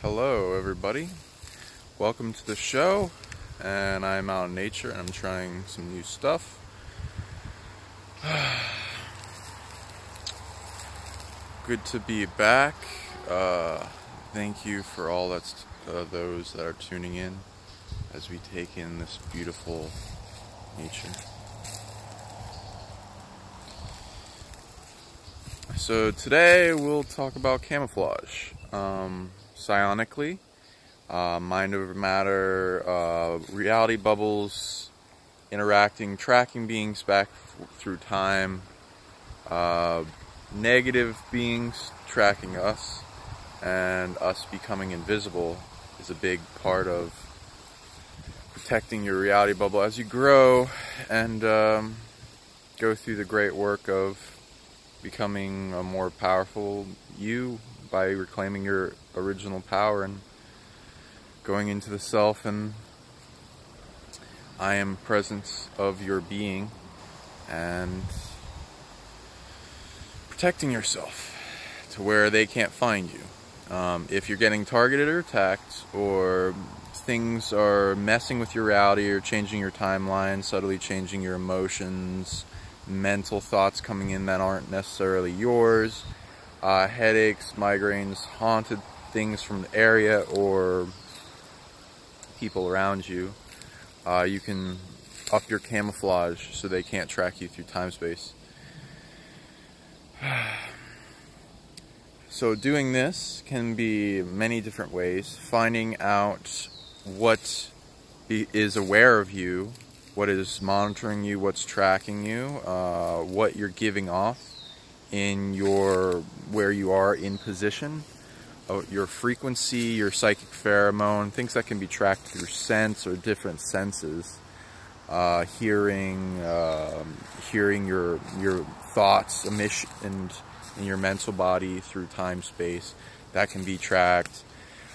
Hello everybody, welcome to the show. And I'm out in nature and I'm trying some new stuff. Good to be back. Thank you for all those that are tuning in as we take in this beautiful nature. So today we'll talk about camouflage, psionically, mind over matter, reality bubbles, interacting, tracking beings back through time, negative beings tracking us, and us becoming invisible is a big part of protecting your reality bubble as you grow and go through the great work of becoming a more powerful you by reclaiming your original power and going into the self and I am presence of your being and protecting yourself to where they can't find you. If you're getting targeted or attacked, or things are messing with your reality or changing your timeline, subtly changing your emotions, mental thoughts coming in that aren't necessarily yours, headaches, migraines, haunted things from the area or people around you, you can up your camouflage so they can't track you through time-space. So doing this can be many different ways. Finding out what is aware of you, what is monitoring you, what's tracking you, what you're giving off in where you are in position, your frequency, your psychic pheromone, things that can be tracked through sense or different senses, hearing your thoughts emission in your mental body through time space, that can be tracked.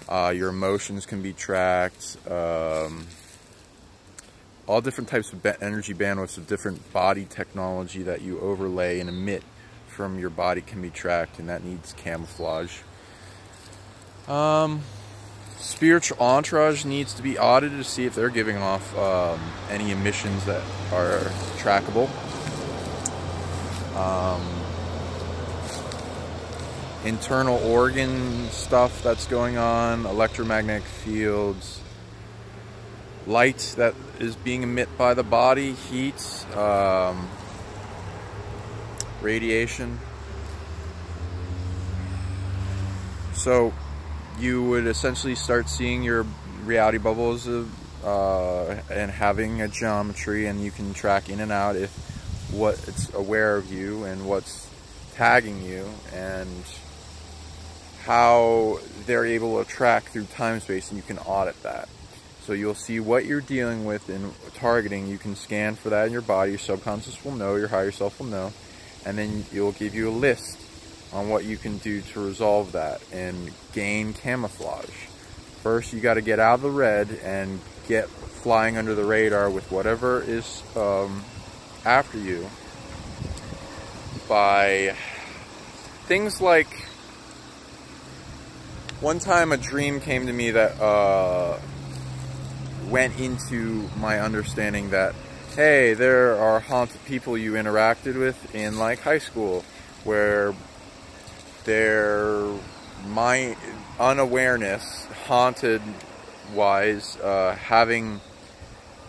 Your emotions can be tracked. All different types of energy bandwidths of different body technology that you overlay and emit from your body can be tracked, and that needs camouflage. Spiritual entourage needs to be audited to see if they're giving off any emissions that are trackable. Internal organ stuff that's going on, electromagnetic fields, light that is being emitted by the body, heat, radiation. So you would essentially start seeing your reality bubbles and having a geometry, and you can track in and out if what it's aware of you and what's tagging you and how they're able to track through time space, and you can audit that. So you'll see what you're dealing with in targeting. You can scan for that in your body. Your subconscious will know, your higher self will know, and then it'll give you a list on what you can do to resolve that and gain camouflage. First, you got to get out of the red and get flying under the radar with whatever is after you by things like, one time a dream came to me that went into my understanding that, hey, there are haunted people you interacted with in like high school where their unawareness, haunted wise, having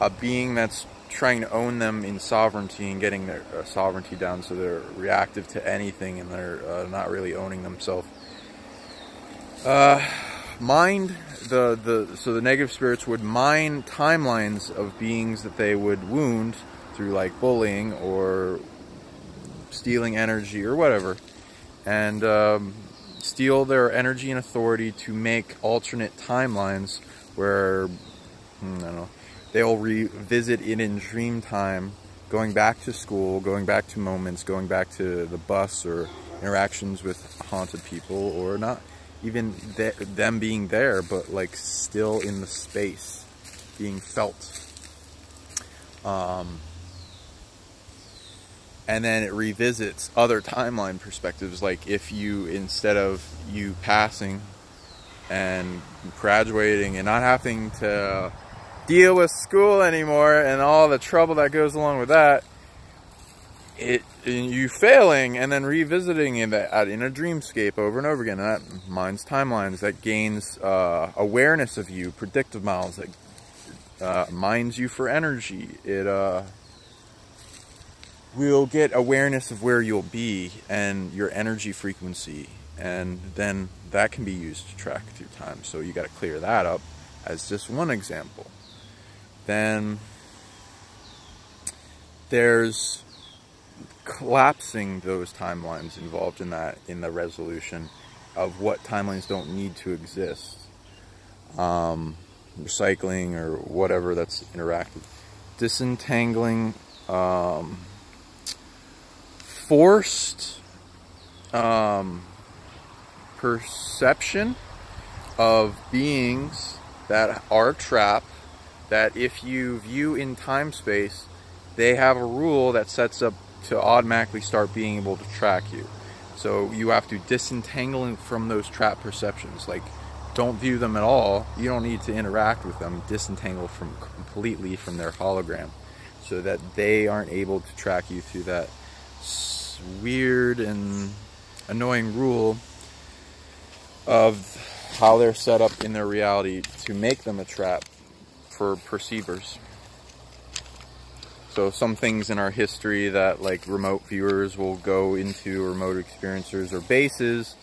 a being that's trying to own them in sovereignty and getting their sovereignty down, so they're reactive to anything and they're not really owning themselves. So the negative spirits would mine timelines of beings that they would wound through like bullying or stealing energy or whatever, and steal their energy and authority to make alternate timelines where, I don't know, they'll revisit it in dream time, going back to school, going back to moments, going back to the bus or interactions with haunted people, or not even them being there, but like still in the space, being felt. And then it revisits other timeline perspectives, like if you, instead of you passing and graduating and not having to deal with school anymore and all the trouble that goes along with that, you failing and then revisiting in a dreamscape over and over again. And that mines timelines, that gains awareness of you, predictive models, that mines you for energy. It will get awareness of where you'll be and your energy frequency, and then that can be used to track through time. So you got to clear that up as just one example. Then there's collapsing those timelines involved in that, in the resolution of what timelines don't need to exist. Recycling or whatever that's interactive. Disentangling forced perception of beings that are trapped, that if you view in time space, they have a rule that sets up to automatically start being able to track you. So you have to disentangle from those trap perceptions. Like, don't view them at all. You don't need to interact with them. Disentangle from completely from their hologram, so that they aren't able to track you through that weird and annoying rule of how they're set up in their reality to make them a trap for perceivers. So some things in our history that, like, remote viewers will go into, remote experiencers or bases,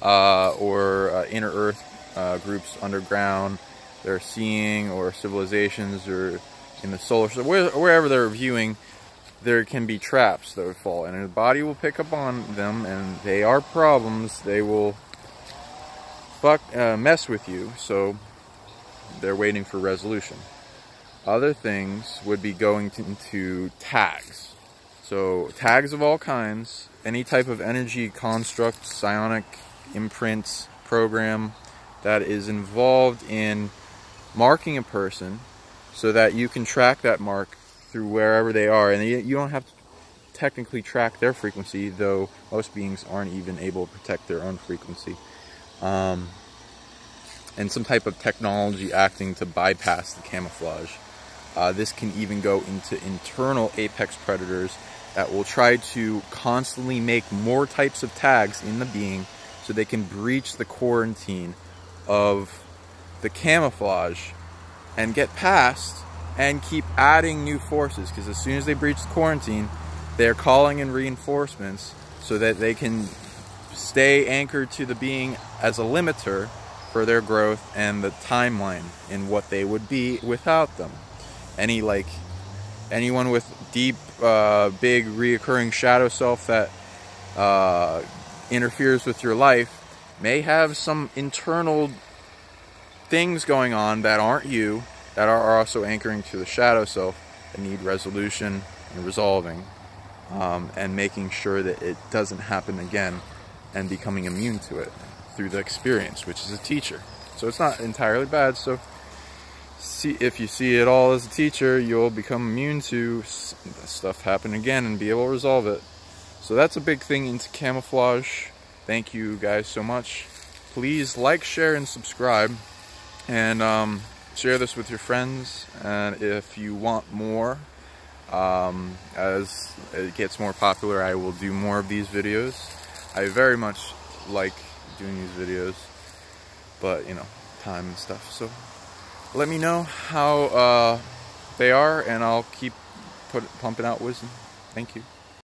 or inner earth groups underground they're seeing, or civilizations, or in the solar system, wherever they're viewing, there can be traps that would fall, and the body will pick up on them, and they are problems. They will mess with you, so they're waiting for resolution. Other things would be going into tags. So tags of all kinds, any type of energy construct, psionic imprint program that is involved in marking a person, so that you can track that mark through wherever they are. And you don't have to technically track their frequency, though most beings aren't even able to protect their own frequency. And some type of technology acting to bypass the camouflage. This can even go into internal apex predators that will try to constantly make more types of tags in the being, so they can breach the quarantine of the camouflage and get past and keep adding new forces, because as soon as they breach the quarantine, they're calling in reinforcements so that they can stay anchored to the being as a limiter for their growth and the timeline in what they would be without them. Anyone with deep, big, reoccurring shadow self that interferes with your life may have some internal things going on that aren't you, that are also anchoring to the shadow self, that need resolution and resolving, and making sure that it doesn't happen again, and becoming immune to it through the experience, which is a teacher. So it's not entirely bad. So if you see it all as a teacher, you'll become immune to stuff happen again and be able to resolve it. So that's a big thing into camouflage. Thank you guys so much. Please like, share, and subscribe, and share this with your friends. And if you want more, as it gets more popular, I will do more of these videos. I very much like doing these videos, but you know, time and stuff. So let me know how they are, and I'll keep pumping out wisdom. Thank you.